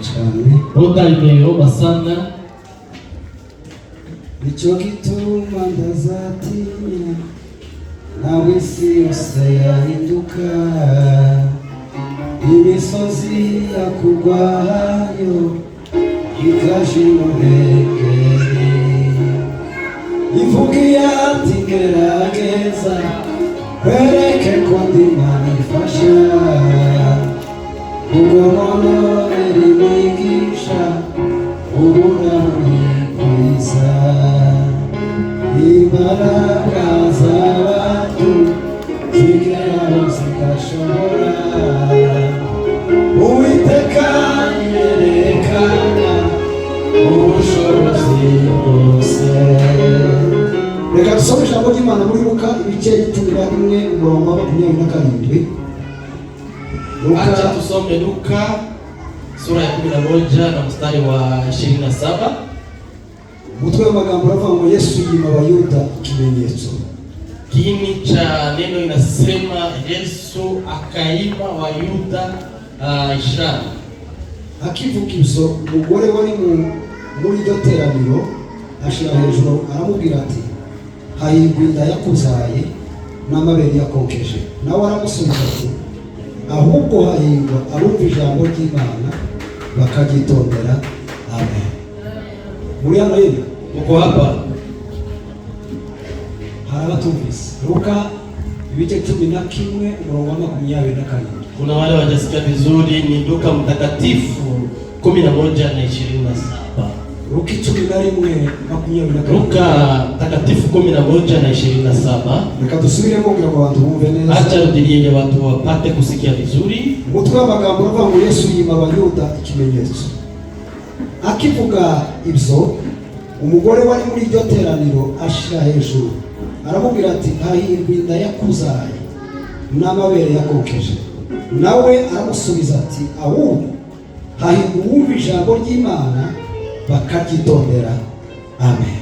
cyane utaryoba sana nicyo gituma ndazatinya nawe isi yose yahinduka imisozi yakugwayo ikaje imuhengeri ivugiye ati gerageza kwereke ko ndi Imana ifasha ubwo imigisha ubunamwikwiza imbaraga z'abantu zigeraho zigashobora Uwiteka yerekana ubushobozi bwose. Reka dusome ijambo ry'Imana muri Luka ibice 11:27. Acha tusome Luka sura ya 11 na mstari wa 27. Mutwe w'amagambo uravuga ngo Yesu yima Abayuda ikimenyetso. Kiini cha neno inasema Yesu akaima Wayuda ishara. Akivuga ibyo umugore wari muri iryo teraniro ashira hejuru aramubwira ati hahirwa inda yakuzaye n'amabere yakokeje. Nawe aramusubiza ati ahubwo hahirwa abumva ijambo ry'Imana bakagitondera. Amen. Muri hano yindi uko hapa harabatumvise. Luka ibice 11:27. kuna wale wajasikia vizuri, ni Luka mtakatifu 11:27. Luka 11:27. Luka mtakatifu 11:27. Reka dusubiremo kugira ngo abantu bumve neza. Acha rudilie watu wapate kusikia vizuri. Umutwe w'amagambo uravuga ngo Yesu yima Abayuda ikimenyetso. Akivuga ibyo umugore wari muri iryo teraniro ashira hejuru aramubwira ati hahirwa inda yakuzaye n'amabere yakokeje. Nawe aramusubiza ati ahubwo hahirwa uwumva ijambo ry'Imana bakaryitondera. Amen.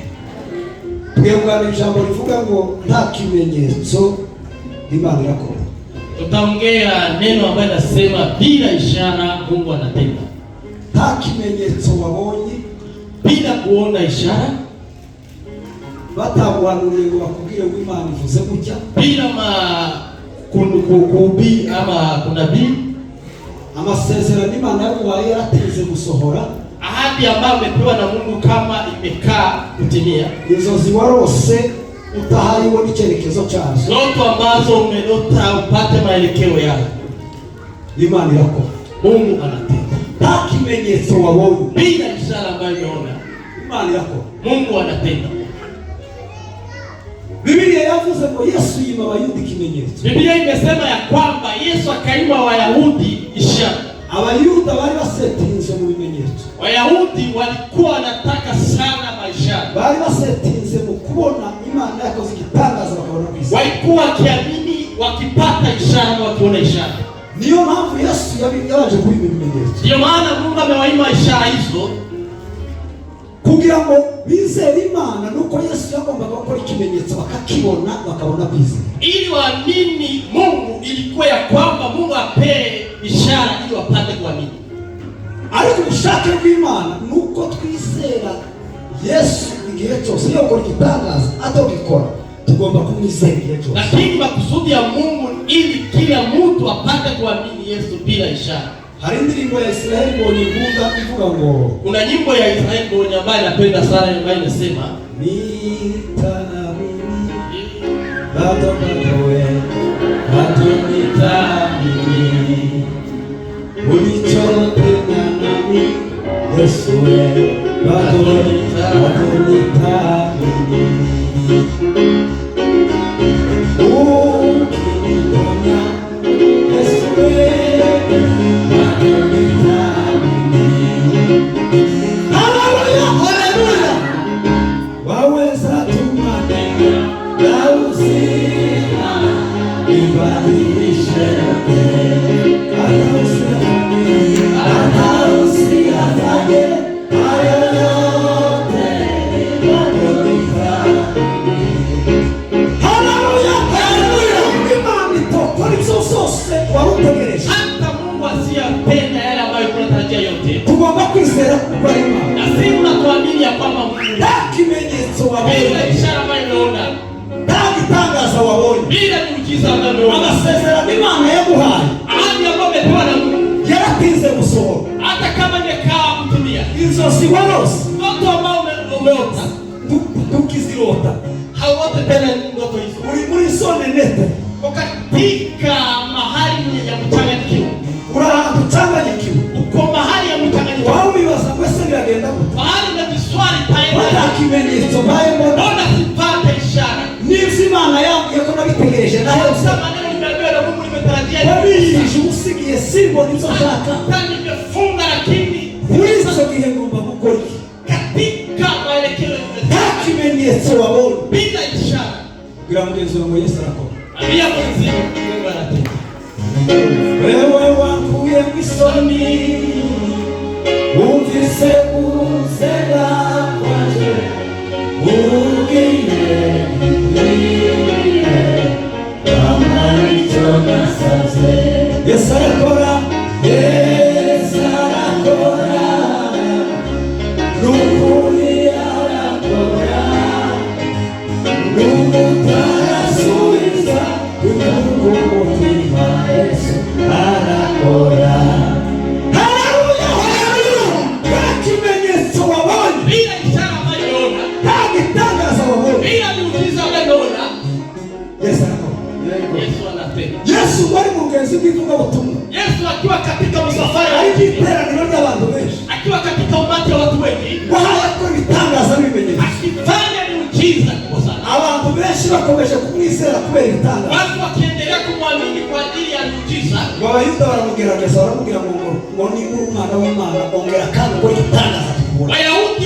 Twebwe ijambo rivuga ngo nta kimenyetso Imana irakora. Tutaongea neno ambalo nasema bila ishara Mungu anatenda. Nta kimenyetso wabonye bila kuona ishara, bataguhanuriye ngo bakubwire ngo Imana ivuze gutya, bila kukubi ama kunabii, amasezerano Imana yaguhaye yarateze gusohora, ahadi ambayo umepewa na Mungu kama imekaa kutimia, inzozi warose utahariwo n'icyerekezo cyazo, ndoto ambazo umelota upate maelekeo yao, Imana irakora. Mungu anatenda. Nta kimenyetso wabonye bila ishara ambayo umeona, Imana irakora. Mungu anatenda. Biblia yavuze ngo Yesu yima Abayuda ikimenyetso. Biblia imesema ya kwamba Yesu akaima Wayahudi ishara. Abayuda bari basetinze mu bimenyetso. Wayahudi walikuwa wanataka sana maishara. Bari basetinze mu kubona Imana yakoze igitangaza bakabona kwisi. Walikuwa wakiamini wakipata ishara wakiona ishara. Niyo mpamvu Yesu yaje kuba ibimenyetso. Ndio maana Mungu amewaima ishara hizo kugira ngo bizere Imana, nuko Yesu yagombaga gukora ikimenyetso bakakibona bakabona kwizera. Ili waamini Mungu, ilikuwa ya kwamba Mungu apee ishara ili wapate kuamini. Ariko ubushake bw'Imana nuko twizera Yesu igihe cyose. Iyo ukora igitangaza atogikora tugomba kumwizera igihe cyose. Lakini makusudi ya Mungu ili kila mtu apate kuamini Yesu bila ishara. Hari indirimbo ya Israeli Mbonyi ivuga ngo, kuna nyimbo ya Israeli Mbonyi ambayo napenda sana, ambayo inasema nitaamini bado we bado nitaamini ulichotenda nami Yesu we bado nitaamini ukiniponya Yesu we ibadilishe tugomba kwizera kuko ari Imana. Lazima tuamini ya kwamba Mungu Nta kimenyetso wabonye, bila ishara ambayo umeona, nta gitangaza wabonye, bila miujiza ambayo umeona, amasezerano Imana yaguhaye, ahadi ambayo umepewa na Mungu yaratinze gusohora. hata kama imekaa kutimia. Inzozi warose, Ndoto ambayo umeota tukizirota, hauote tena ndoto hizo. uri muri zone nete, Katika mahali ya mchanganyiko, uri ahantu ucanganyikiwe, uko mahali ya mchanganyiko, wawe wibaza ngo ese biragenda gute, mahali na viswali nta taenda, kimenyetso mbaye mbona, mbona sipate ishara? n'ivyo Imana yambwiye ko nabitegereje nawe Sasa maneno nimeambiwa na Mungu nimetarajia wabirije usigiye simbona ivyo nshaka, hata nimefunga, lakini muri ico gihe ngomba gukora iki? katika maelekeo Nta kimenyetso wabonye, bila ishara. kugira mugenzi wawe Yesu arakora. Ambia mwenzi Mungu anatenda. Wewe wanguye mw'isoni, wumvise urusega rwanje, ugiye kama icyo nasaze. Yesu arakora, Yesu arakora, n'ukuri arakora, n'umutarasubiza umuntu umutima. Yesu arakora. Haleluya, haleluya. Nta kimenyetso wabonye, Bila ishara ambayo umeona, nta gitangaza wabonye, bila miujiza ambayo umeona, Yesu arakora. Yesu anatenda. Yesu wari mu bugenzi bw'ivugabutumwa, Yesu akiwa katika msafara ari wa Injili, iteraniro ry'abantu benshi, akiwa katika umati wa watu wengi, wahaye akora ibitangaza n'ibimenyetso. akifanya miujiza kubwa sana, Abantu benshi bakomeje kumwizera kubera ibitangaza. watu wakiendelea kumwamini kwa ajili ya miujiza. Abayuda baramugerageza, baramubwira ngo ni umwana w'Imana, ongera kandi ukore igitangaza tukubona. Wayahudi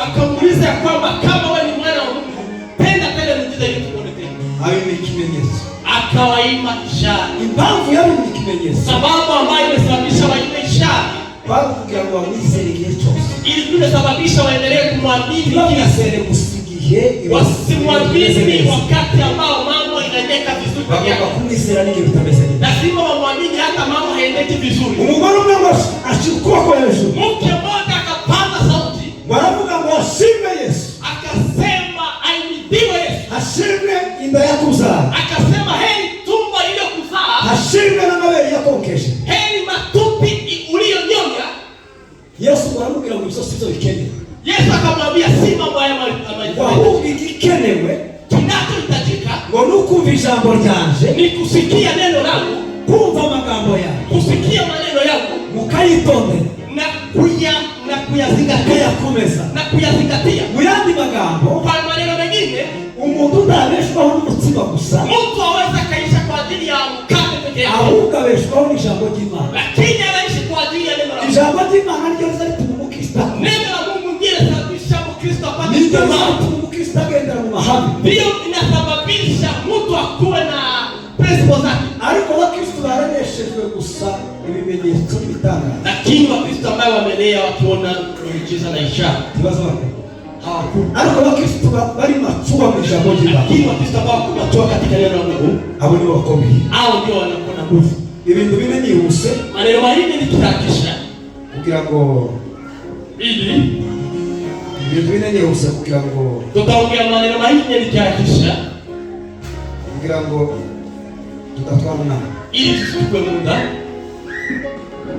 wakamuuliza ya kwamba kama wewe ni mwana wa Mungu, tenda tena miujiza ili tuone tena. Abimira ikimenyetso. Akawaima ishara. Impamvu yabimira ikimenyetso, Sababu ambayo imesababisha waime ishara bavugira ngo bamwizere igihe cyose, ili tumesababisha waendelee kumwamini kila siku, ntibamwizere gusa igihe wasimwamini wakati ambao mambo inanyeka vizuri peke bagomba yake. kumwizera n'igihe bitameze neza. Lazima wamwamini hata mambo haendeki vizuri. Umugore umwe ngo ashira ukuboko hejuru, Mke mmoja akapanda sauti baravuga ngo ashime Yesu, akasema ahimidiwe Yesu, ashime inda yakuzara, akasema heri tumbo iliyokuzaa, ashime n'amabere yakonkeje. heri matupi uliyonyonya. Yesu baramubwira ngo ibyo sibyo bikeneye, Yesu akamwambia si mambo haya ahubwo igikenewe kinachohitajika ngo ni ukumva ijambo ryanje, ni kusikia neno langu, kumva amagambo yawe, kusikia maneno yangu mukayitondera, na kuyazingatia mukayakomeza. na kuyazingatia. Mu yandi magambo, Kwa maneno mengine, umuntu utabeshwaho n'umutima gusa, mtu aweza kaisha kwa ajili ya mkate peke yake, ahubwo abeshwaho n'ijambo ry'Imana. lakini anaishi kwa ajili ya neno la Mungu. Ijambo ry'Imana niryo riza rituma umukristo akura, Neno la Mungu ndiye linasababisha Mkristo apate niryo riza imani. rituma umukristo agendera mu mahame. Ndiyo inasababisha mtu akuwe na principle zake. Ariko abakristo baraneshejwe gusa ibimenyetso n'ibitangaza, Lakini Wakristo ambao wamelea wakiona miujiza na ishara ikibazo bafite hawakuru. Ariko abakristo bari macuba mu ijambo ry'Imana, lakini Wakristo ambao kunatoa katika neno la Mungu, abo nibo bakomeye. hao ndio wanakuwa na nguvu. Ibintu bine nihuse Maneno manne nikiharakisha kugira ngo ili ibintu bine nihuse kugira ngo tutaongea maneno manne nikiharakisha kugira ngo tudatwara umwanya. ili tusichukue muda.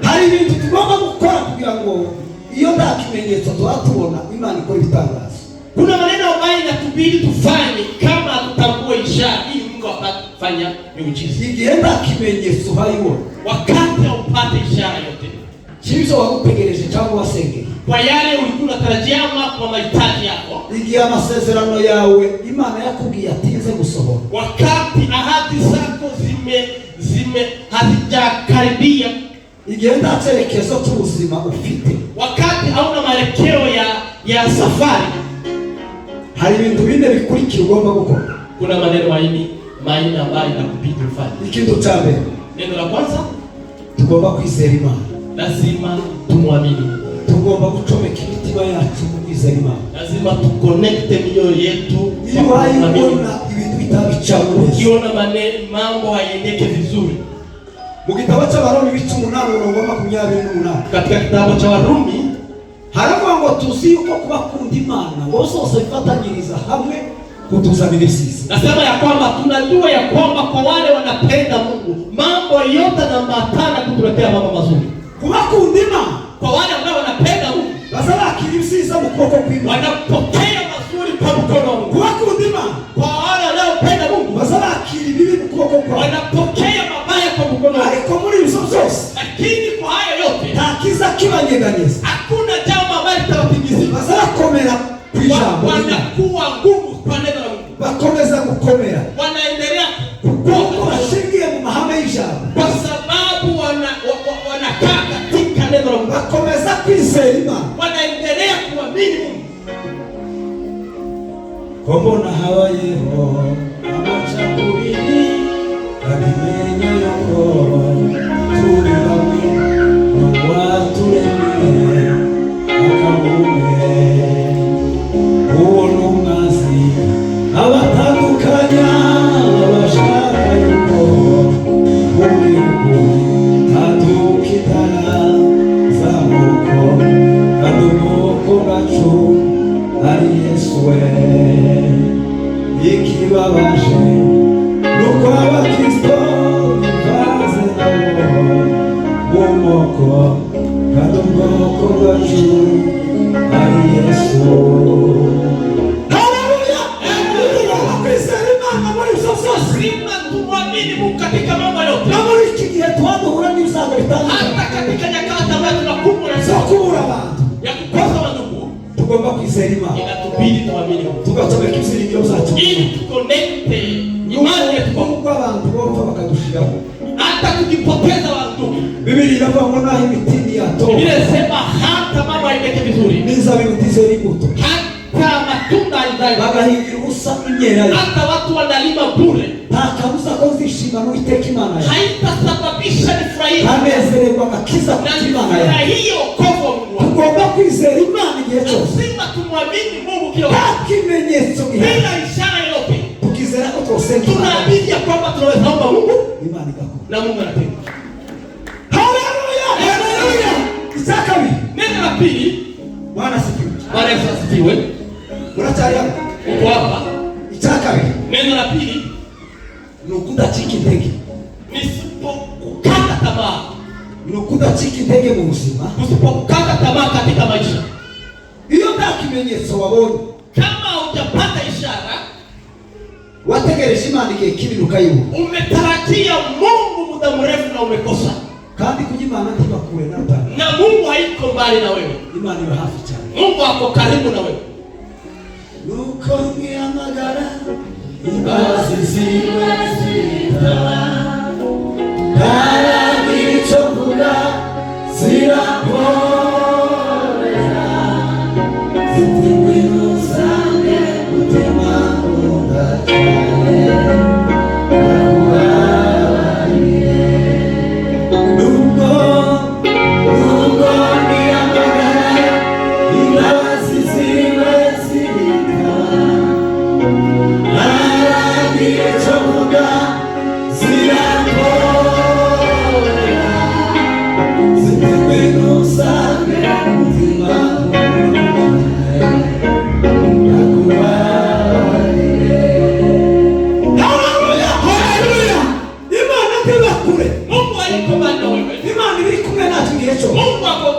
Hari ibintu tugomba gukora kugira ngo iyo nta kimenyetso turatubona Imana ikora ibitangaza. Kuna maneno ambayo inatubidi tufanye kama tutambue ishara ili Mungu apate kufanya miujiza. Igihe nta kimenyetso hayibona, Wakati haupate ishara yote kibyo wagutegereje cyangwa wasengeye, kwa yale ulikuwa unatarajia ama kwa mahitaji yako, igihe amasezerano yawe Imana yakubwiye atinze gusohora, wakati ahadi zako hazijakaribia, igihe nta cyerekezo cy'ubuzima ufite, wakati hauna maelekeo ya safari, hari ibintu bine bikurikira ugomba gukora. kuna maneno manne ambayo inakubidi ufanye. Ikintu cya mbere, Neno la kwanza, tugomba kwizera Imana, lazima tumwamini. tugomba gucomeka imitima yacu mu kwizera Imana. Lazima tuconnecte mioyo yetu. Iyo wayibona ibintu bitabicamo neza, Ukiona mambo haiendeke vizuri, mu gitabo cy'Abaroma ibice 8:28. Katika kitabu cha Warumi haravuga ngo tuzi yuko kubakunda Imana ngo zose bifatanyiriza hamwe kutuzanira ibyiza. nasema ya kwamba tunajua ya kwamba kwa wale wanapenda Mungu mambo yote yanaambatana kutuletea mambo mazuri. Kubakunda Imana, Kwa wale ambao wanapenda Mungu bazabakira ibyiza mu kuboko kw'Imana, wanapokea mazuri kwa mkono wa Mungu. kubakunda Imana, Kwa wale wanaopenda Mungu bazabakira ibibi mu kuboko kw'Imana, wanapokea mabaya kwa mkono wa Mungu. ariko muri ibyo byose Lakini kwa haya yote nta kiza kibanyeganyeza, hakuna jambo ambalo litawatingizia. bazakomera ku ijambo, Wanakuwa ngumu kwa neno la Mungu, bakomeza gukomera wanaendelea kuko kukua bashingiye mu mahame y'ijambo, kwa sababu wanakaa katika neno la Mungu, bakomeza kwizera Imana. wanaendelea kuamini Mungu. Ko mbona habayeho amacakubiri abimenye yuko turi bamwe n'uwaturemye akabume uwo n'umwazi abatandukanya abashaka yuko mu bihugu hadukitara z'amoko kandi umoko gacu ari Yesu we. Ikibabaje nuko abakristo bivanze nabo mu moko kandi ubwoko bwacu ari Yesu. Haleluya! Kwizera Imana muri ibyo byose, Lazima tumwamini Mungu katika mambo yote, na muri iki gihe duhura n'ibyago bitandukanye, hata katika nyakati ambazo tunakumbwa na zo kubura abantu, ya kukosa wandugu, tugomba kwizera Imana, inatubidi tuamini Mungu tugatomeka ibyiringiro byacu, ili tukonekte imani yetu kwa Mungu. nubwo abantu bopfa bakadushiraho. Hata tukipoteza wandugu, Biblia inavuga ngo naho imitini yatoba, Biblia inasema hata mambo haendeke vizuri, n'inzabibu ntizera imbuto, hata matunda haizae, bagahingira ubusa imyera ye, hata watu wanalima bure, nta kabuza ko zishima n'Uwiteka Imana yawe, haitasababisha nifurahie hanezererwa agakiza na k'Imana yawe. nifurahie wokovu wa Mungu wangu. Tugomba kwizera Imana igihe cyose, Lazima tumwamini Mungu kila nta wakati, kimenyetso gihari, bila ishara yoyote. tukizera ko twosenga Imana, Tunaamini ya kwamba tunaweza omba Mungu Imana igakora. na Mungu anatenda. Haleluya! Haleluya! Icya kabiri, Neno la pili, Bwana asifiwe. Bwana Yesu asifiwe. Muracyari hano? Uko hapa. Icya kabiri Neno la pili ni ukudacika intege, nisipokukata tamaa, ni ukudacika intege mu buzima. usipokukata tamaa katika maisha. Iyo nta kimenyetso wabonye, Kama hujapata ishara, wategereje Imana igihe kinini ukayibura, umetarajia Mungu muda mrefu na umekosa, kandi kujya Imana ntibakure na utanga. na Mungu haiko mbali na wewe, Imana iba hafi cyane. Mungu ako karibu na wewe. Nuko ngihamagara imbabazi ziwe zitaba, naragira icyo mvuga zirampobera, ziti ngwino usange mutima nkunda cyane nakubabarire. Nubwo ngihamagara imbabazi ziwe zitaba, naragira icyo mvuga zirampobera, ziti ngwino usange mutima nakubabarire. Haleluya! Haleluya! Imana ntibakure, Mungu haiko mbali na wewe, Imana iri kumwe natwe igihe cyose. Mungu ako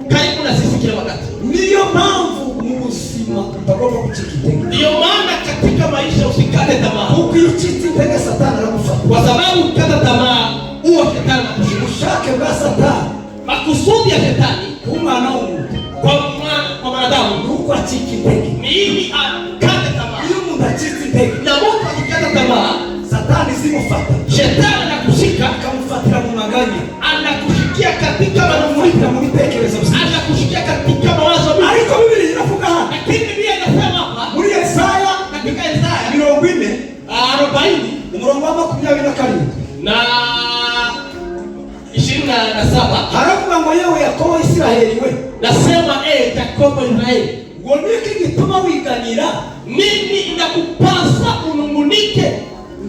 karibu na sisi kila wakati. Niyo mpamvu mu buzima tutagomba gucika intege, Ndiyo maana katika maisha usikate tamaa, kuko iyo ucitse intege Satani aragufata. kwa sababu ukikata tamaa huwa shetani anakushika. Ubushake bwa Satani Makusudi ya shetani ku mwana w'umuntu kwa mwanadamu ni uko acika intege. ni ili akate tamaa, Iyo umuntu acitse intege, na mtu akikata tamaa, Satani zimufata shetani anakushika, akamufatira mu maganya, anakushikia katika manung'uniko, akamufatira mu bitekerezo bye. anakushikia katika mawazo mengi. Ariko Biblia inavuga hano Lakini Biblia inasema hapa muri Yesaya katika Isaya 40 40 umurongo wa 27 na 27 haravuga ngo yewe Yakobo Isiraheli we, nasema Yakobo Israeli, ngo niki gituma wiganira nini inakupasa unungunike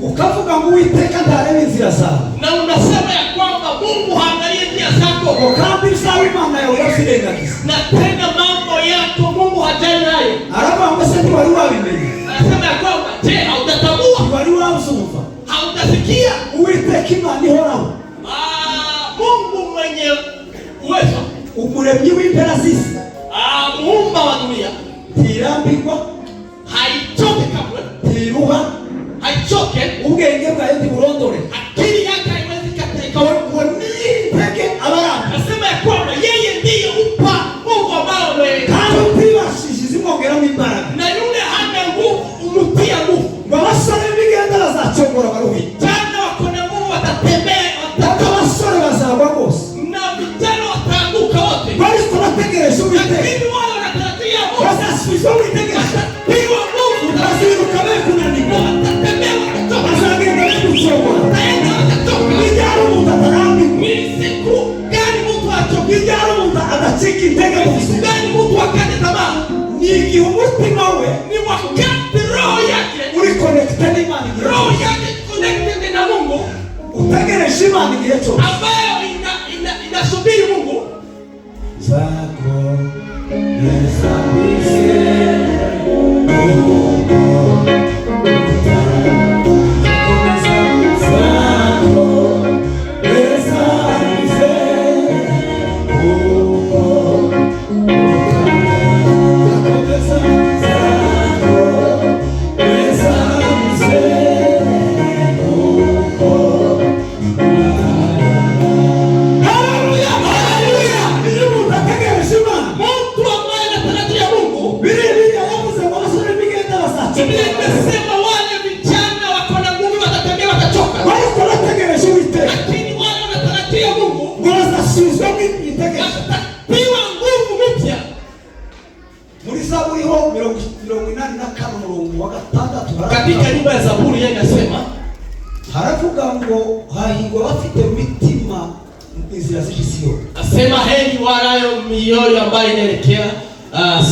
ukavuga ngo Uwiteka ntareba inzira zawe, na unasema ya kwamba Mungu haangalie njia zako, kandi uzabe Imana yawe urazirengagiza, na tena mambo yako Mungu hajali nayo. aravuga ngo se ntiwari wabimenye? Anasema ya kwamba je, hautatambua? Ntiwari wazumva? Hautasikia? Uwiteka Imana ihoraho, Mungu mwenye uwezo, umuremyi w'impera z'isi, muumba wa dunia, ntirambirwa, haichoke kamwe, ntiruha, haichoke, ubwenge bwayo ntiburondore, akili yake haiwezi katika. Niyitege abaranga. Anasema ya kwamba yeye ndiye upa Mungu ambao kandi utibashije zimwongeramo imbaraga, na yule hana nguvu umutia nguvu. ngo abasore b'imigenda bazacogora baruhi, Jana wako na nguvu watatembea, kandi abasore bazagwa bose, na vijana wataanguka wote, bariko bategereje Uwiteka, lakini wale wanatarajia Mungu bazasubiza Uwiteka, watapigwa nguvu, baziruka bekunanirwa, watatembea wakatoka, bazagenda bekucogora. wataenda wakatoka. Ibyara umuntu atarambirwa, Ni siku gani mtu achoke? ibyara umuntu adacika intege mu Siku buzima, gani mtu akate tamaa? ni igihe umutima we Ni wakati roho yake, uri connected n'Imana igihe roho cyose, yake connected na Mungu, utegereje Imana igihe cyose. ambayo inasubiri Mungu. Zako yesabise Nimesema wale vijana wako na nguvu watatembea watachoka, bariko bategereje Uwiteka, lakini wale wanatarajia Mungu ngo bazasubizwa mwitegereje. watatiwa nguvu mpya. Muri Zaburi ho 85:6 Katika nyumba ya Zaburi yeye anasema, haravuga ngo hahirwa bafite imitima inzira z'isi Siyoni, asema heri walayo mioyo ambayo inaelekea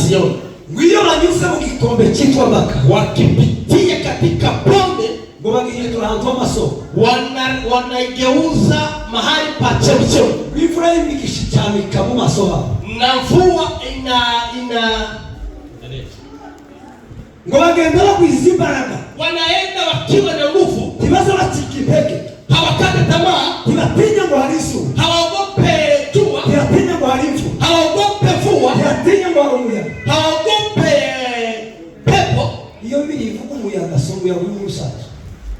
Sioni, ngwiyo banyuze mu gikombe cyitwa Baka, wakipitia katika bonde ngo bagihindura ahantu h'amasoko, wanaigeuza mahali pa chemchemi, imvura y'imigisha icyamika mu maso habo, na mvua ina ngo bagenda bagwiza imbaraga, wanaenda wakiwa na nguvu, ntibaze bacika intege, hawakate tamaa, ntibatinya ngo hari izuba, hawaogope jua, ntibatinya ngo hari imvura, hawaogope mvua, ntibatinya ngo hari umuyaga. hawaogope pepo. Iyo biri ivuga umuyaga si umuyaga w'urusaku,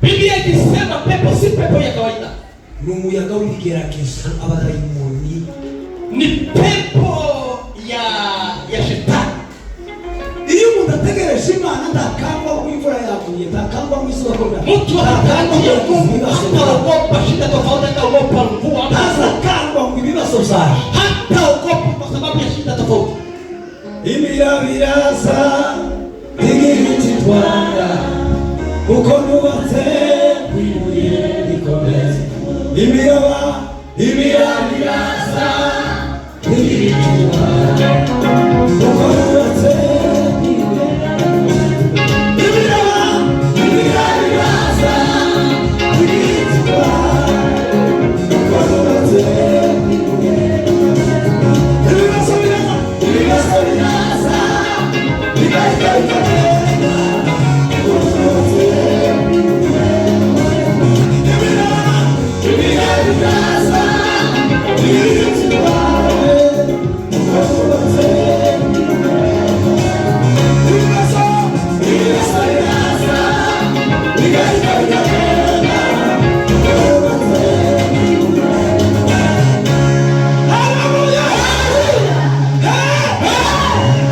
Biblia ikisema pepo si pepo ya kawaida, ni umuyaga w'igerageza, abadayimoni, ni pepo ya shetani. iyo umuntu ategereje Imana ntakangwa ko imvura yaguye, ntakangwa ko izuba ko Mtu anatarajia Mungu hataogopa shida tofauti, hataogopa mvua, ntazakangwa ngo ibibazo byawe, hataogopa kwa sababu ya shida tofauti. imiraba iraza igihita Rwanda kuko nubatse kwibuye rikomeye, imiraba iraza igihita Rwanda kuko nubatse kwibuye, imiraba iraza igihita Rwanda kuko nubatse kwibuye, ibibazo biraza bigahita bikagenda kuko nubatse kwibuye, imiraba iraza igihita Rwanda kuko nubatse kwibuye, ibibazo biraza bigahita bikagenda kuko nubatse kwibuye. Haleluya!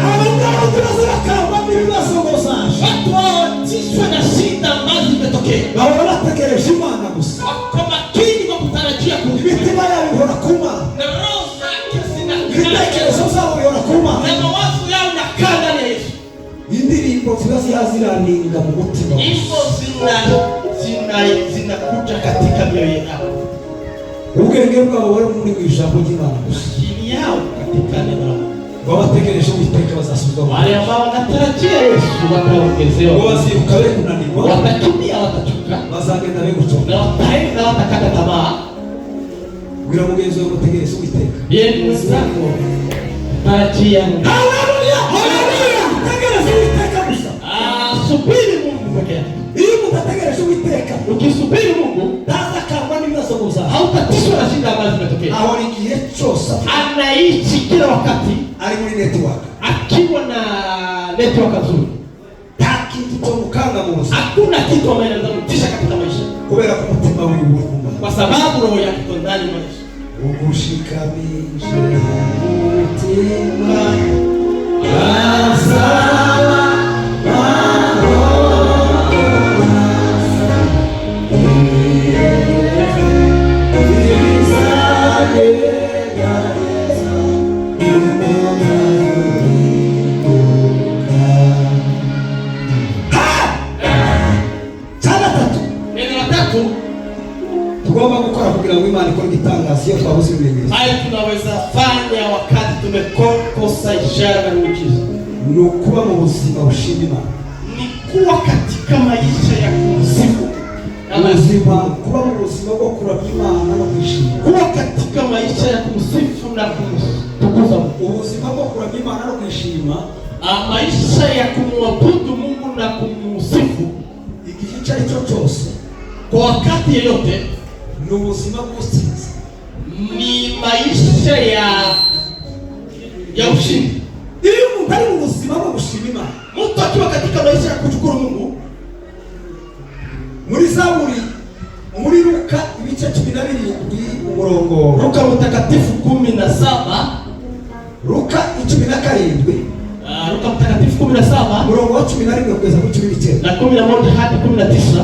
Abagabo turazakangwa n'ibibazo ngo zaje, Watu waotishwe na shida ambazo zimetokea, bahora bategereje Imana gusa, wako makini kwa kutarajia Mungu, imitima yabo ihora ku Mana, na roho zake ibitekerezo byabo bihora ku Mana, na mawazo yao yanakaa ndani ya Yesu. indirimbo ziba ziraninga mu mutima, Hivyo zinakuja katika mioyo yao, ubwenge bwabo buri muri mu ijambo ry'Imana gusa, akili yao katika neno la Mungu. babategereje Uwiteka bazasubizwa. Wale ambao wanatarajia Yesu wataongezewa. Baziruka be kunanirwa, watakimbia watachoka, bazagenda be gucoka, na wataenda watakata tamaa. Bwira mugenzi wawe mutegereze Uwiteka. Yeye mwenzako tarajia. Haleluya, haleluya. Tegereze Uwiteka gusa. Subiri Mungu peke yake. Iyo mutategereje Uwiteka, ukisubiri Mungu taza kama n'ibibazo gusa, hautatishwa na shida ambazo zimetokea. aho ni igihe cyose Anaishi kila wakati ari muri network, akiwa na network nzuri. kitu cyo mukanga mu buzima, hakuna kitu ambacho kinaweza kumtisha katika maisha, kubera ko umutima wiwe uri kumva, kwa sababu roho yake iko ndani ya maisha. Ugushikamishe umutima tugomba gukora kugira ngo Imana ikore igitangaza iyo twabuze ibimenyetso. Hayo tunaweza fanya wakati tumekosa ishara na miujiza. Ni ukuba mu buzima bushima Imana, ni kuwa katika maisha ya kumsifu ubuzima, kuba mu buzima bwo kuramya Imana no kwishima, kuwa katika maisha ya kumsifu na kumtukuza Mungu, ubuzima bwo kuramya Imana no kwishima, maisha ya kumwabudu Mungu na kumsifu igihe icyo ari cyo cyose, kwa wakati yeyote. ni ubuzima bw'usinzi, ni maisha ya ushindi. iyo umuntu ari mu buzima bwo gushima Imana, mtu akiwa katika maisha ya kushukuru Mungu, muri Zaburi, muri Luka ibice 12 umurongo Luka mtakatifu 17, Luka 17, Luka mtakatifu 17 umurongo wa 11 kugeza ku 19 na 11 hadi 19.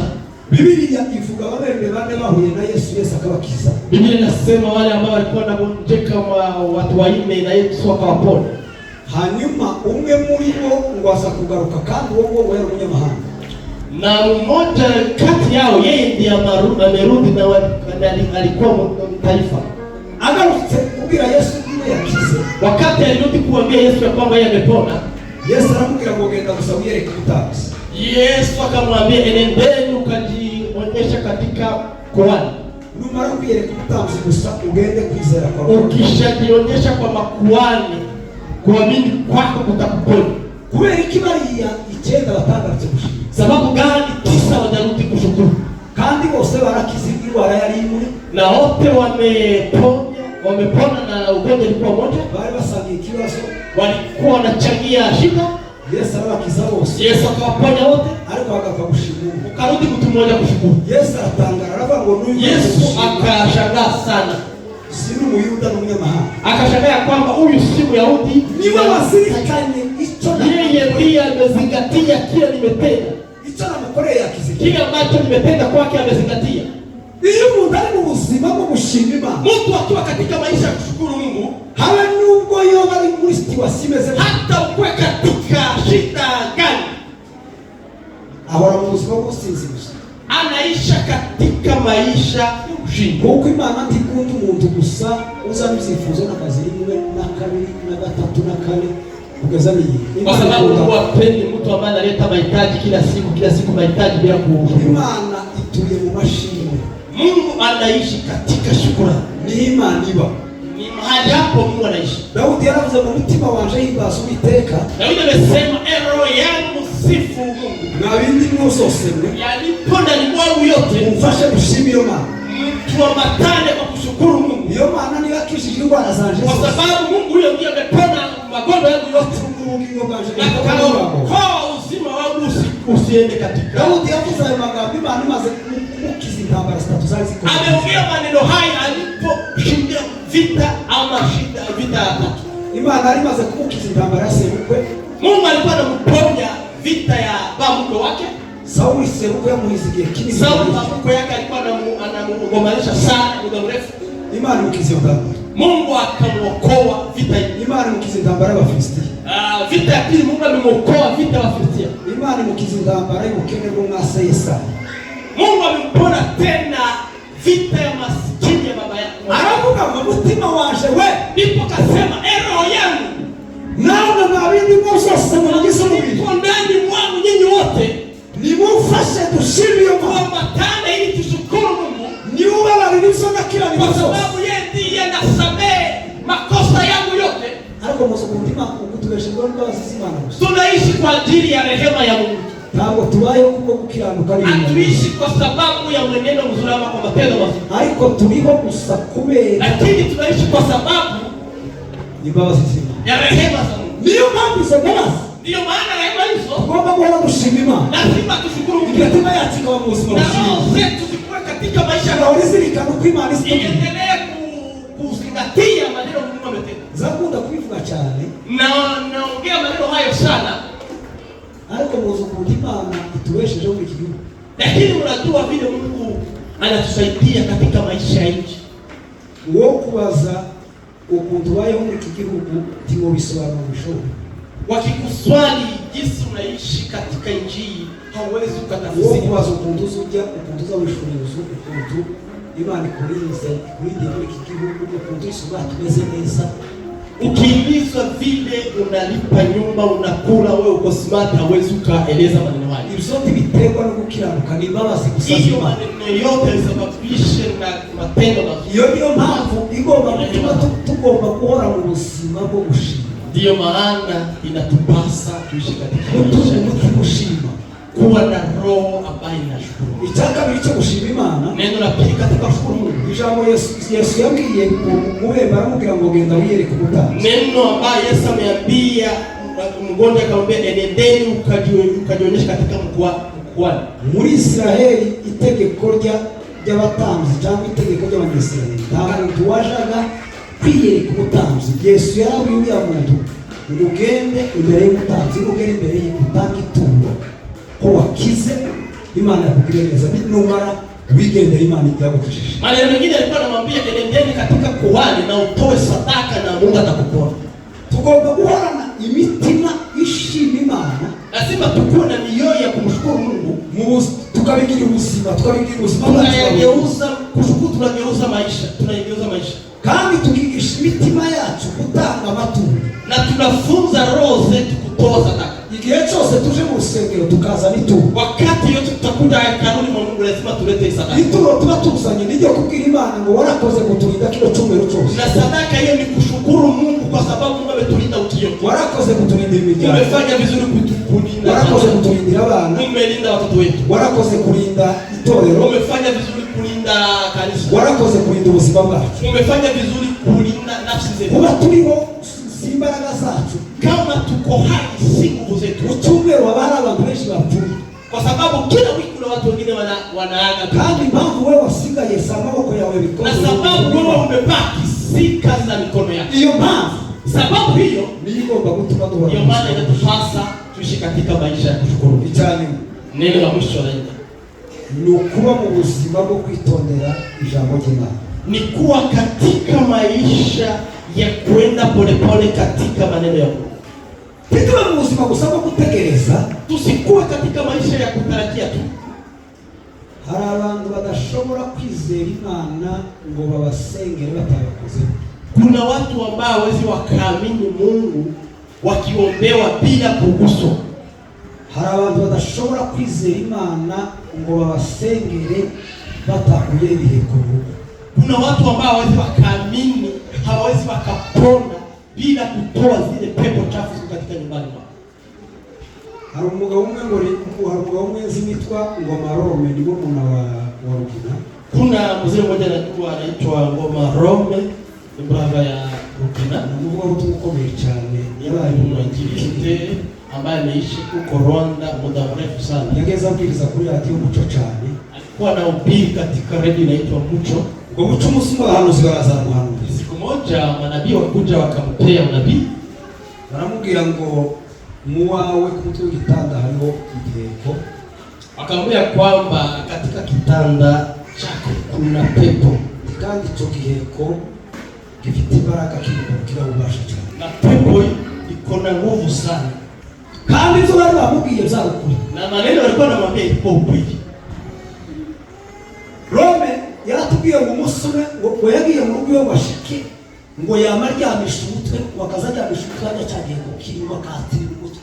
Bibiliya ivuga ababembe bane bahuye na Yesu akabakiza. Biblia inasema wale ambao walikuwa wanagonjeka watu wanne na Yesu akawaponya. Hanyuma umwe muri bo ngo aza kugaruka, kandi uwo yari umunyamahanga, na mmoja kati yao yeye ndiye amerudi na alikuwa mtaifa. Agarutse kubwira Yesu ndiye yakize. Wakati alirudi kuambia Yesu ya kwamba yeye amepona, Yesu aramubwira ngo genda gusa wiyereke umutambyi. Yesu akamwambia enendeni ukajionyesha katika kuhani. Numara kwiyereka umutambyi gusa ugende kwizera kwa Mungu. Ukishajionyesha kwa makuhani, kuamini kwako kutakuponya. Kubera iki bariya 9 batangaritse gushima? Sababu gani 9 wajarudi kushukuru? Kandi bose barakize indwara yari imwe, na wote wamepona na ugonjwa ulikuwa moja. bari basangiye ikibazo, walikuwa wanachangia shida. Yesu arabakiza bose, Yesu akawaponya wote, ariko agaruka gushima Mungu. ukarudi mtu mmoja kushukuru. Yesu aratangara, aravuga ngo n'uyu Yesu akashangaa sana, si n'umuyuda n'umunyamahanga, akashangaa kwamba huyu si Myahudi, niwe wazirikanye icyo yeye ndiye amezingatia kile nimetenda, icyo namukoreye yakize, kile ambacho nimetenda kwake amezingatia. Iyo umuntu ari mu buzima bwo gushima Imana, mtu akiwa katika maisha ya kushukuru Mungu, habe nubwo yoba ari muri situation imeze, hata ukwe katika shida gani, ahora mu buzima bw'usinzi gusa, anaisha katika maisha ya ushindi. kuko Imana ntikunda umuntu gusa uzana ibyifuzo n'akazi rimwe na kabiri na gatatu na kane kugeza n'iyi. Kwa sababu Mungu hapendi mtu ambaye analeta mahitaji kila siku mahitaji bila kushukuru. Imana ituye mu mashini, Mungu anaishi katika shukrani. ni Imana iba, ni mahali hapo Mungu anaishi. Dawudi yaravuze mu mutima wanje himbaza Uwiteka, Daudi amesema roho yangu sifu Mungu, na bindi mwose yalipo ndani mwangu yote umfashe gushima iyo Mana. tuambatane kwa kushukuru Mungu. Iyo Mana niyo yakishije indwara zanje, kwa sababu Mungu huyo ndiye amepona magonjwa yangu yote, ubugingo bwanje akaokoa uzima wangu usiende katika. Dawudi yavuze ayo magambo Imana imaze kumukiza intambara zitatu zari zikomeye. Ameongea maneno haya aliposhinda vita ama vita ya tatu. Imana yari imaze kumukiza intambara ya sebukwe. Mungu alikuwa anamponya vita ya bamko wake. Sauli sebukwe yamuhize igihe kinini. Sauli bamko yake alikuwa anamugomanisha sana muda mrefu. Imana imukiza intambara. Mungu akamuokoa vita hii. Imana imukiza intambara y'Abafilistia. Vita ya pili Mungu amemuokoa vita ya Wafilistia. Imana imukiza intambara y'ubukene bw'umwase Yesayi. Mungu amempona tena vita ya maskini ya baba yake. Aravuga ngo mutima wanje we, ndipo kasema roho yangu mabindi mosasa mwagisomo Kwa ndani mwangu nyinyi wote nimufashe dushimiye kuambatana ili tushukuru Mungu. Niuba balilizo na kila Kwa nibazo. sababu yeye ndiye anasamehe makosa yangu yote. Ariko muzo kundima ukutubeshe ngo ndabasizimana. Tunaishi kwa ajili ya rehema ya Mungu. Ntabwo tubayeho kuko gukiranuka ari ibintu. Hatuishi kwa sababu ya mwenendo mzuri ama kwa matendo mazuri. Ariko turiho gusa kubera. Lakini tunaishi kwa sababu imbabazi z'Imana. ya rehema za Mungu. Niyo mpamvu izo mbabazi. Ndiyo maana rehema hizo Tugomba guhora dushima Imana. lazima tushukuru Mungu. Imitima yacu ikaba mu buzima Na bushimye. roho zetu zikuwe katika maisha ya Ngaho nizirikana uko Imana isituye. iendelee kuzingatia maneno Mungu ametenda. Zakunda kubivuga cyane. Na naongea maneno hayo sana. Ariko muzo kundi Imana itubeshejeho muri iki gihugu. Lakini unajua vile Mungu anatusaidia katika maisha ya nchi. Uwo kubaza ukuntu ubayeho muri iki gihugu timo bisobanura bishoboka. Wakikuswali jinsi unaishi katika nchi hii, hauwezi Uwo ukatafsiri. kubaza ukuntu uzujya ukuntu uzabishuriza ukuntu Imana ikurize kurinde muri iki gihugu ukuntu isuba tumeze neza. Ukiulizwa vile unalipa nyumba, unakula, wewe uko smart, hauwezi ukaeleza maneno hayo. Ibyo biterwa no gukiranuka ni imbabazi gusa Hiyo z'Imana. maneno yote yasababishe na matendo mazuri. Iyo niyo mpamvu igomba gutuma tugomba guhora mu buzima bwo gushima. Ndiyo maana inatupasa tuishi katika maisha Umutima gushima. kuwa na roho ambayo inashukuru. Icya kabiri cyo gushima Imana, Neno la pili katika kushukuru Mungu, ijambo Yesu yabwiye mubemba aramubwira ngo genda wiyereke umutambyi. neno ambayo Yesu ameambia mgonjwa, akamwambia nendeni ukajionyesha katika mkoani. Muri Israheli itegeko ry'abatambyi cyangwa itegeko ry'abanyesirayeli nta muntu wajaga kwiyereka umutambyi. Yesu yarabwiye uriya muntu ngo ugende imbere y'umutambyi, ugende imbere y'utanga ituro ko wakize Imana yakugirira neza, numara wigendera Imana ibyagukijije. Maneno mengine alikuwa anamwambia nendeni katika kuhani na utoe sadaka na Mungu atakupona. Tugomba guhorana imitima ishima Imana, Lazima tukuwe na mioyo ya kumshukuru Mungu, tukabigira ubuzima tunayageuza kushukuru, tunayageuza maisha kandi tukigisha imitima yacu gutanga amaturo, na tunafunza roho zetu kutoa sadaka. igihe cyose tuje mu rusengero tukaza n'ituro. Wakati yote tutakuja hekaluni mwa Mungu, lazima tulete sadaka. Ituro tuba tuzanye nijye kubwira Imana ngo warakoze kuturinda kino cyumweru cyose. Na sadaka hiyo ni kushukuru Mungu kwa sababu Mungu ametulinda wiki yote. Warakoze kuturindira imiryango. Umefanya vizuri kutulinda. Warakoze kuturindira abana. Umelinda watoto wetu. Warakoze kurinda itorero. Umefanya vizuri kulinda kanisa. Warakoze kurinda ubuzima bwacu. Umefanya vizuri kulinda nafsi zetu. Kuba turiho si imbaraga zacu. Kama tuko hai si nguvu zetu. Ucyumweru abana abantu benshi bapfuye. Kwa sababu kila wiki kuna watu wengine wanaaga. Kandi impamvu wewe wasigaye sa amaboko yawe bikoze. Na sababu wewe umebaki si kazi za mikono yako. Iyo mpamvu. Sababu hiyo niyo igomba gutuma duhora. Ndio maana inatupasa tuishi katika maisha ya kushukuru. Cyane. Neno la mwisho la nne ni ukuba mu buzima bwo kwitondera ijambo ry'Imana. Ni kuwa katika maisha ya kwenda polepole katika maneno ya Mungu. Tuwe mu buzima gusa bwo gutegereza, tusikuwe katika maisha ya kutarajia tu. Hari abantu badashobora kwizera Imana ngo babasengere batabakoze. Kuna watu ambao hawezi wakaamini Mungu wakiombewa bila kuguswa. Hari abantu badashobora kwizera Imana ngo babasengere batakuye ibiheko. Kuna watu ambao hawezi wakaamini, hawezi wakapona bila kutoa zile pepo chafu katika nyumbani mwao. Hari umugabo umwe witwa Ngoma Rome, ni mwana wa Rugina. Kuna mzee mmoja anaitwa Ngoma Rome, ni brother ya Rugina, na mvuga mtu mkomeye cyane, yabaye umwangirite ambaye ameishi huko Rwanda muda mrefu sana. Yageza abwiriza kuri radio Muco cyane. Alikuwa anahubiri katika radio inaitwa Muco. Ngo Muco musimba abahanuzi barazamuhanura. Siku moja manabii wakuja wakampea unabii. Baramubwira ngo muwawe ku mutwe w'igitanda hariho igiheko. Akamwambia kwamba katika kitanda chako kuna pepo, kandi icyo giheko gifite imbaraga kiri ubasha cyane. Na pepo iko na nguvu sana. Kandi ibyo bari bamubwiye byarukuri. Na maneno walikuwa wanamwambia ipo ukweli. Rome yaratubwiye ngo umusore ngo yagiye mu rugo washike ngo yamaryamisha umutwe wakazaja gushukanya cyane kukirwa katiri umutwe.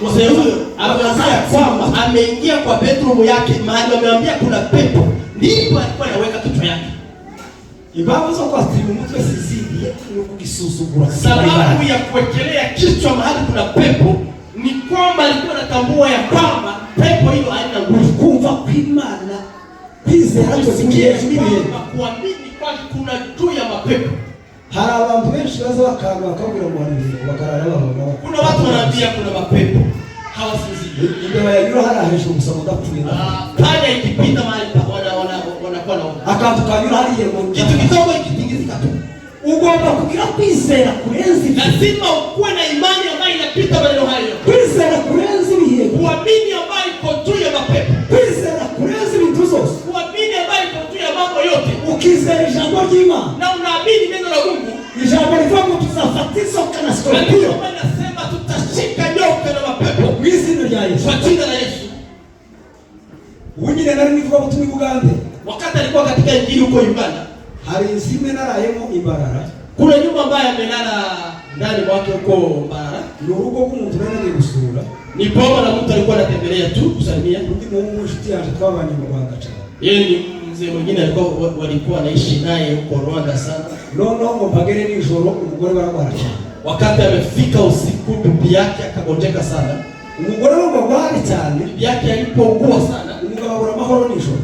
Mzee huyo amesema kwamba ameingia kwa bedroom yake mahali ameambia kuna pepo, ndipo alikuwa anaweka kichwa yake. Ibabu zo kwa timu umutwe sizidi ni kugisuzugura. Sababu ya kuwekelea kichwa mahali kuna pepo ni kwamba alikuwa anatambua ya kwamba pepo hiyo haina nguvu. Kumva kw'Imana kwizera cyo sikiye kwamba kuamini kwake kuna juu ya mapepo. Hari abantu benshi baza bakanga bakabwira mu bantu bakarara babona. Kuna watu wanaambia kuna mapepo hawasinzii. Ndio yajua hara hesho gusaba udapfuye. Kanya ikipita mahali wanakuwa naona. Akantu kanyura hariye mu kitu kidogo ikitingizika tu. Ugomba kugira kwizera kurenza ibihe. Lazima ukuwe na imani ambayo inapita maneno hayo. Kwizera kurenza ibihe. Kuamini ambayo iko juu ya mapepo. Kwizera kurenza ibintu zose. Kuamini ambayo iko juu ya mambo yote. Ukizera ijambo ry'Imana na unaamini neno la Mungu, ijambo livuga ngo tuzafatiza kana skorpio. Nasema tutashika nyoka na mapepo mu izina rya Yesu. Kwa jina la Yesu. Unyine nari nivuga butumi Bugande. Wakati alikuwa katika injili huko Uganda, hari zimwe narayemo Imbarara. Kuna nyumba ambayo amelala ndani mwake huko Mbarara. Ni urugo rw'umuntu nari gusura. Ni boma la mtu alikuwa anatembelea tu kusalimia. Ndi mu nshuti yaje twabanye mu Rwanda cyane. Yeye ni mzee mwingine walikuwa wanaishi naye huko Rwanda sana. Ngo mpagere nijoro umugore baragwara cyane. Wakati amefika usiku bibi yake akagonjeka sana. Umugore we bagwara cyane, bibi yake alipougua sana. Umugabo abura amahoro nijoro.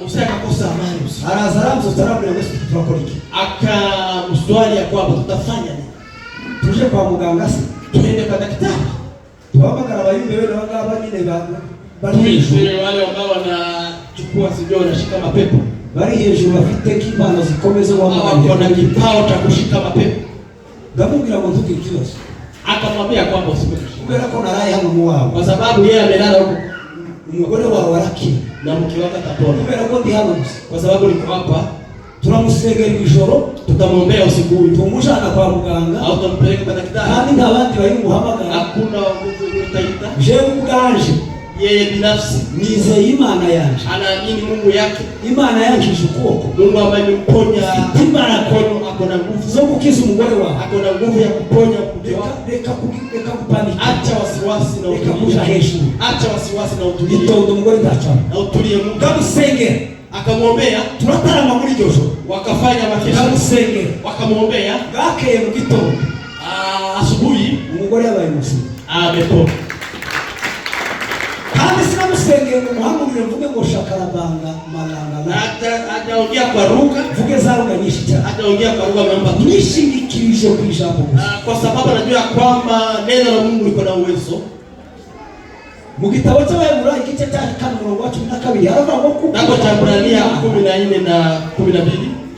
Musa akakosa amani usiku. Araza aramuzarabira ngo turakora iki? Akamswali ya kwamba tutafanya nini? Tuje kwa muganga se. Tuende kwa daktari. Tuhamagara abayimbe bene bagaba nyine bari wale ambao wanachukua sijui wanashika mapepo. Bari hejuru bafite k'impano zikomeze wana kipao cha kushika mapepo. Ndamubwira ngo ntuke ikibazo. Akamwambia kwamba usipeke. Kubera ko naraye hano mu wabo. Kwa sababu yeye amelala huko. Umugore wawe arakira na mke wake atapona. Kubera ko ndi hano gusa. Kwa sababu niko hapa. Turamusengera ijoro, tutamwombea usiku huu. Tumujana kwa muganga au tumpeleke kwa daktari. Kandi ntabandi bari muhamagara. Hakuna utaita. Jewe ubwanje. Yeye binafsi nizeye Imana yanje. Anaamini Mungu yake. Imana yanje ukuboko. Mungu ambaye mponya. Imana ako na nguvu zo gukiza umugore wawe. Ako na nguvu ya kuponya mke wako. Reka kupanika. Acha wasiwasi na utulie. Reka kuja heshima. Acha wasiwasi na utulie. Itondo umugore ndachana. Na utulie Mungu. Ndamusengera. Akamwombea. Turatarama muri iryo joro. Wakafanya makesha. Ndamusengera. Wakamwombea. Bwakeye mu gitondo. Asubuhi umugore yabaye muzima. Amepona. Kandi sinamusengera umuhamurire mvuge ngo shakarabanga malanga. Hajaongea kwa lugha. Mvuge za lugha nyinshi cyane. Hajaongea kwa lugha ameomba tu. Nishingikirije ku ijambo gusa. Kwa sababu anajua kwamba neno la Mungu liko na uwezo. Mu gitabo cy'Abaheburai igice cya 12 haravuga ngo kuko nako cha Ibrania 14 na 12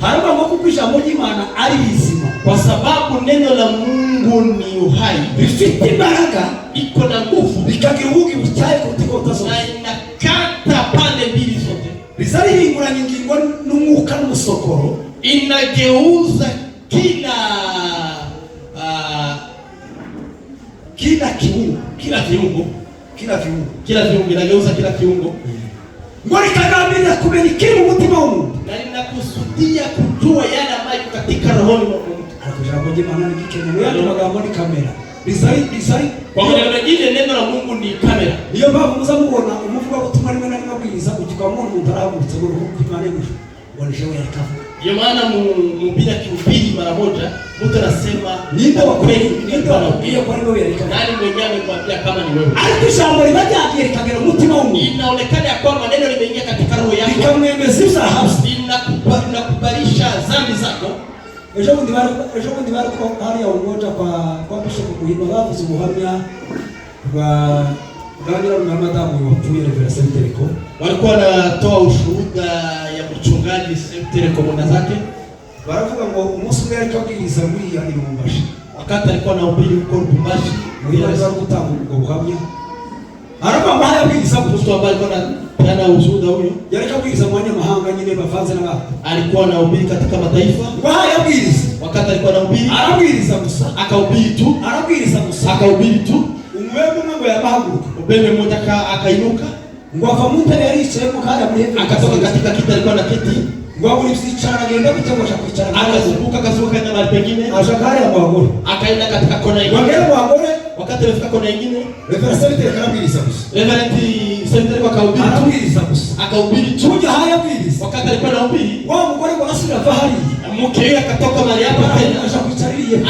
haravuga ngo kuko ijambo ry'Imana ari bizima. Kwa sababu neno la Mungu ni uhai. Bifite imbaraga, iko na nguvu, bikagira ubugi butyaye kuruta utazo. Na inakata pande mbili zote. Bizarihinguranya ingingo n'umwuka n'umusokoro. Inageuza kila kiungo inageuza kila kiungo. Ngori kagambira kumenya kiri mu mutima w'umuntu. Na linakusudia kujua yale ambayo katika rohoni mwa mtu. Ijambo ry'Imana ni gikenewe. Yandi magambo ni kamera. Bizari. Kwa maana nyingine neno la Mungu ni kamera. Niyo mpamvu muzamubona umuvuga butumwa rimwe na rimwe abwiriza ukikamwa umuntu arahagurutse ngo Imana y'ijuru. Wanishewe yakavu. Ndio maana mhubiri kihubiri mara moja mtu anasema nipo wa kweli, nipo hiyo kwa nini wewe alika. Nani mwenyewe amekwambia kama ni wewe? Ariko ijambo ribagiye kagera umutima w'umuntu. Inaonekana ya kwamba neno limeingia katika roho yako. Ikamwemezesha house. Inakubalisha dhambi zako. Ejo bundi bari ko hariya umoja kwa Bishop Muhima bavuze ubuhamya bwa Daniel na madamu wapfuye Reverend Semtereko. Walikuwa wanatoa ushuhuda ya mchungaji Semtereko mwana zake. Baravuga ngo umunsi umwe ariko abwiriza muri ya Lubumbashi. Wakati alikuwa anahubiri huko Lubumbashi, yeye alikuwa gutanga ubwo buhamya. Aravuga ngo hayabwiriza mtu ambaye alikuwa anapeana ushuhuda huyo. Yari kabwiriza mu banyamahanga nyine bavanze n'abantu. Alikuwa anahubiri katika mataifa. Hayabwiriza. Wakati alikuwa anahubiri, arabwiriza gusa. Akahubiri tu. Arabwiriza gusa. Akahubiri tu. Umwembe umwe ngo yabahaguruka. Ubembe mmoja akainuka. Ngo ava mu ntebe yari yicaye mu kanya muri heaven. Akatoka katika kiti alikuwa na kiti. Ngwa muri vyicara agenda kutabasha kwicara. Akazunguka na mahali pengine. Ashakari ya mwagore. Akaenda katika kona ingine. Wangera mwagore wakati amefika kona ingine. Reverend Secretary kanabiriza gusa. Reverend Secretary akahubiri. Anabiriza gusa. Akahubiri tu. Kuja haya biriza. Wakati alikuwa anahubiri, wa mugore kwa asira fahari. Mke akatoka mahali hapo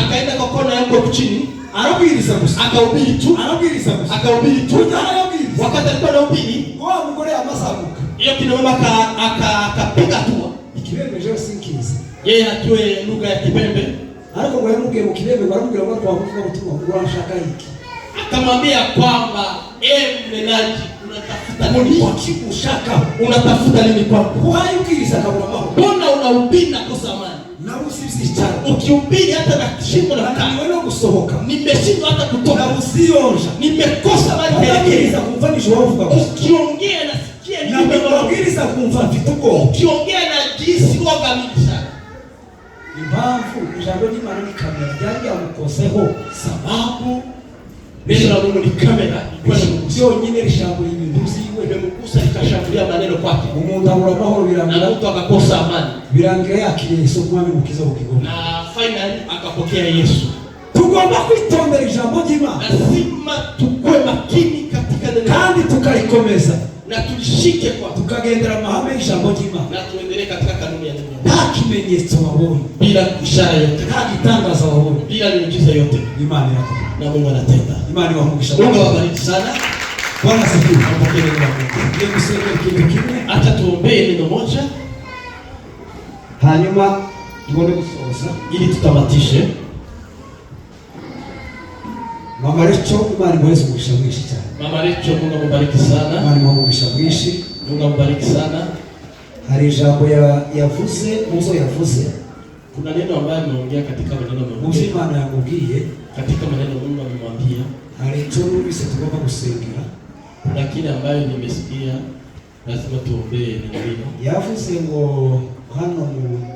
akaenda kwa kona yako chini. Anabiriza gusa. Akahubiri tu. Anabiriza gusa. Akahubiri tu. Kuja haya biriza. Wakati alikuwa anahubiri, wa mugore amasabuka. Hiyo kina mama akapiga hatua. Ikirembe je sinkiza. Yeye atue lugha ya Kipembe. Ariko ngo yamuge mu Kibembe baramubwira ngo twavuga ubutumwa urashaka iki. Akamwambia kwamba mnenaji unatafuta nini? Ushaka unatafuta nini kwangu? Why ukiriza kabla maho? Mbona unahubiri na kosa amani? Na usisi chana. Ukihubiri hata na shimo la kaa. Wewe kusohoka. Nimeshindwa hata kutoka. Na usionja. Nimekosa mali ukiriza kumfanisha wavuga. Ukiongea nasikia ukiriza kumfa vituko. Ukiongea na jinsi woga mingi sana. Impamvu ijambo ry'Imana ni kamera ryari yamukoseho sababu neno la Mungu ni kamera sio nyine rishambulia ibintu byiwe limemugusa likashambulia maneno kwake. Umuntu abura amahoro birangira mtu akakosa amani. Birangira yakiriye Yesu mwami mukiza ukigo. Na finally akapokea Yesu. Tugomba kwitondera ijambo ry'Imana. Lazima tukue makini katika neno kandi tukalikomeza na tulishike kwa tukagendera mahame y'ijambo ry'Imana na tuendelee katika kanuni ya neno. Nta kimenyetso wabonye bila ishara yote, nta gitangaza wabonye bila miujiza yote. Imani yako na Mungu anatenda. Imani wamugisha. Mungu awabariki sana. Bwana sifiwe. Mpokee neno la Mungu. Ndiye kusema kitu kimwe. Acha tuombee neno moja. Hanyuma tugombe gusoza ili tutamatishe. Mama Recho, Imani mwezi mwishawishi cyane. Mama Recho, Mungu amubariki sana. Imani mwishawishi. Mungu amubariki sana. Hari ijambo yavuze, muzo yavuze. Kuna neno ambayo ameongea katika maneno mengi. Muzi Imana yamubwiye katika maneno Mungu amemwambia. Hari icyo numvise tugomba gusengera. Kuna kile ambayo nimesikia lazima tuombee neno hilo. Yavuze ngo hano mu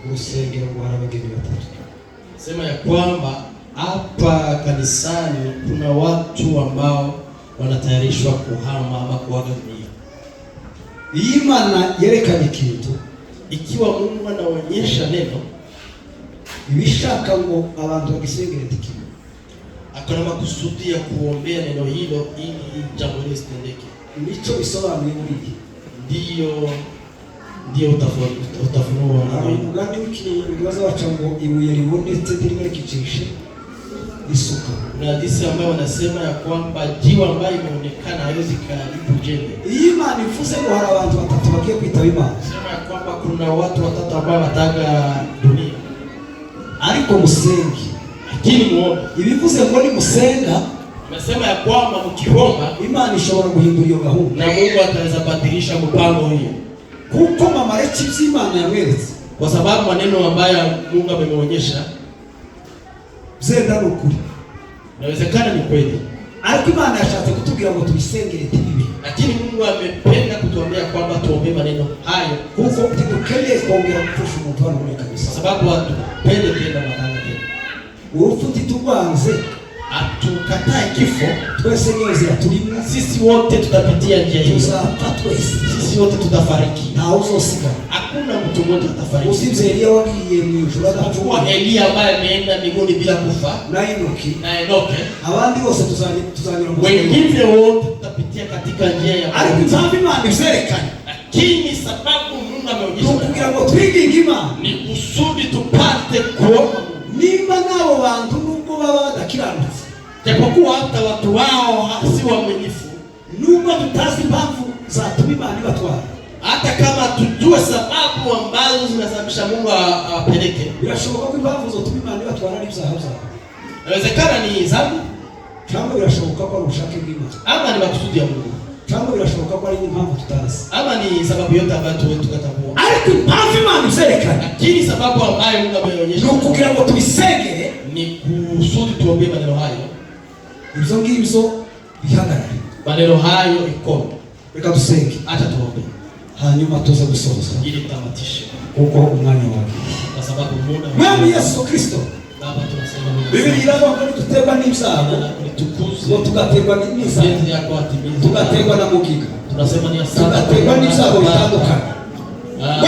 rusengero rwa abageni batatu. Sema ya kwamba hapa kanisani kuna watu ambao wanatayarishwa kuhama ama kuaga dunia. Imana yerekanye kitu. Ikiwa Mungu anaonyesha neno, ibishaka ngo abantu bagisengere tikimo. Akona makusudi ya kuombea neno hilo ili jambo hilo litendeke. Nicho bisobanuye muri iki. Ndio utafunua ngani ukibaza wacha ngo ibuye libonetse tirimo kicishe isuka. Na disi ambayo wanasema ya kwamba jiwe ambayo imeonekana haiwezi karibu jembe. Imana ifuze ngo hari abantu batatu bagiye kwitaba Imana. Sema ya kwamba kuna watu watatu ambao wataga dunia. Ariko musengi. Lakini muombe. Ibivuze ngo ni musenga. Nasema ya kwamba mkiomba Imana ishobora guhindura iyo gahunda. Na Mungu ataweza badilisha mpango hiyo. Kuko Mama Recho by'Imana yamweretse. Kwa sababu maneno ambayo Mungu amemuonyesha zenda n'ukuri. Inawezekana ni kweli. Ariko Imana yashatse kutubwira ngo tubisengere tibibi. Lakini Mungu amependa kutuambia kwamba tuombe maneno hayo. Kuko tukeneye kuongera gufasha umuntu hano muri kabisa. Sababu hatupende tena madhara tena. Urupfu titubanze. Atukatae kifo. Twese nyozi yatulimo. Sisi wote tutapitia njia hiyo. Sisi wote tutafariki. Na uzosiga. Hakuna mtu mmoja atafariki. Usibye Elia wagiye mu ijuru adapfa. Elia ambaye ameenda mbinguni bila kufa. Na Enoki. Abandi bose tuzanyura mu wengine wote tutapitia katika njia ya ariko nzambi Imana izerekanye. Lakini sababu Mungu ameonyesha kugira ngo twinginge Imana ni kusudi tupate kuomba nimba nabo bantu nubwo baba badakiranutse. Japokuwa hata watu wao si waaminifu, nubwo tutazi impamvu zatuma Imana ibatwara, hata kama tujue sababu ambazo zinasababisha Mungu apeleke, birashoboka ko impamvu zotuma Imana ibatwara ari ibyaha byabo. Inawezekana ni dhambi, cyangwa birashoboka ko ari ubushake bw'Imana, ama ni makusudi ya Mungu, cyangwa birashoboka ko ari impamvu tutazi, ama ni sababu yote ambayo tukatambua. Ariko impamvu Imana izerekana, lakini sababu ambayo Mungu ameonyesha ni kugira ngo tubisengere, ni kusudi tuombe maneno hayo. Ibyo ngibyo bihagarare, maneno hayo ikome. Reka dusenge, acha tuombe, hanyuma tuze gusoza ili tamatishe kuko umwanya wawe, kwa sababu muda Mwami Yesu Kristo. Baba, tunasema Biblia inakwambia tutegwa n'ibyaha, tukuze, tugategwa n'ibyaha, yako atimize, tugategwa na mugiga, tunasema ni asante, tugategwa n'ibyaha bitandukanye,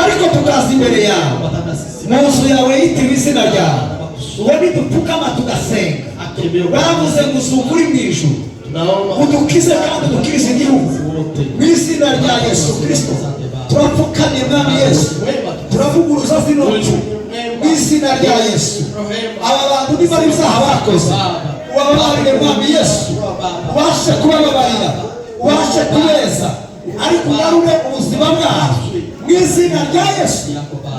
ariko tukaza imbere yawe mu nzu yawe yitiriwe izina ryawe, uwo nidupfukama tugasenga bavuze ngo uzukuri mu ijuru udukize kandi udukirize igihugu mu izina rya Yesu Kristo. Turapfukamye mwami Yesu, turavuguruza zino ncu mu izina rya Yesu. Aba bantu niba ari ibyaha bakoze ubababarire mwami Yesu, ubashe kubababarira, ubashe kubeza, ariko ugarure ubuzima bwabo mu izina rya Yesu.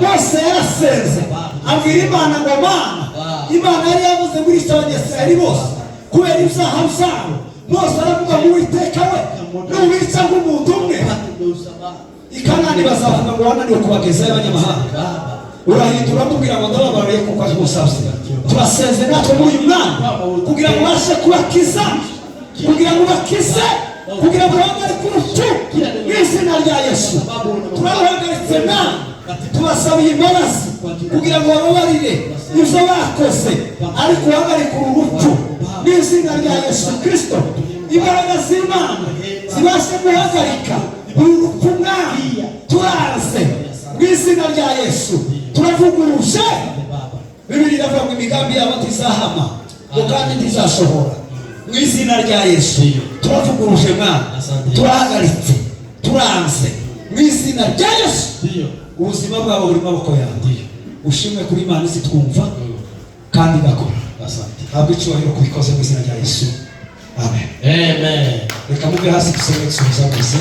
Bose yarasenze abwira Imana ngo Mana, Imana yari yavuze muri Abanyisirayeli bose kubera ibyaha byabo, bose aravuga ngo Uwiteka we nuwica nk'umuntu umwe i Kanani bazavuga ngo wananiwe kubagezayo abanyamahanga. Urahindura mubwira ngo ndababariye kuko ari musabye. Turasenze natwe muri uyu mwanya kugira ngo ubashe kubakiza, kugira ngo ubakize, kugira ngo babe ku rucu mu izina rya Yesu. Turabahagaritse nawe, tubasabiye imbabazi kugira ngo bababarire ibyo bakoze, ariko uhagarike uru rupfu mu izina rya Yesu Kristo. Imbaraga z'Imana zibashe guhagarika uru rupfu mwami, turaze mu izina rya Yesu. Turavuguruje Bibiliya iravuga ngo imigambi yabo ntizahama ngo kandi ntizasohora mu izina rya Yesu. Turavuguruje mwami, turahagaritse, turanze mu izina rya Yesu. Ubuzima bwabo buri maboko yawe, ushimwe kuri Imana izi twumva kandi gakora. Habwe icyubahiro kubikoze mu izina rya Yesu. Amen. Amen. Reka mube hasi dusenge dusubiza.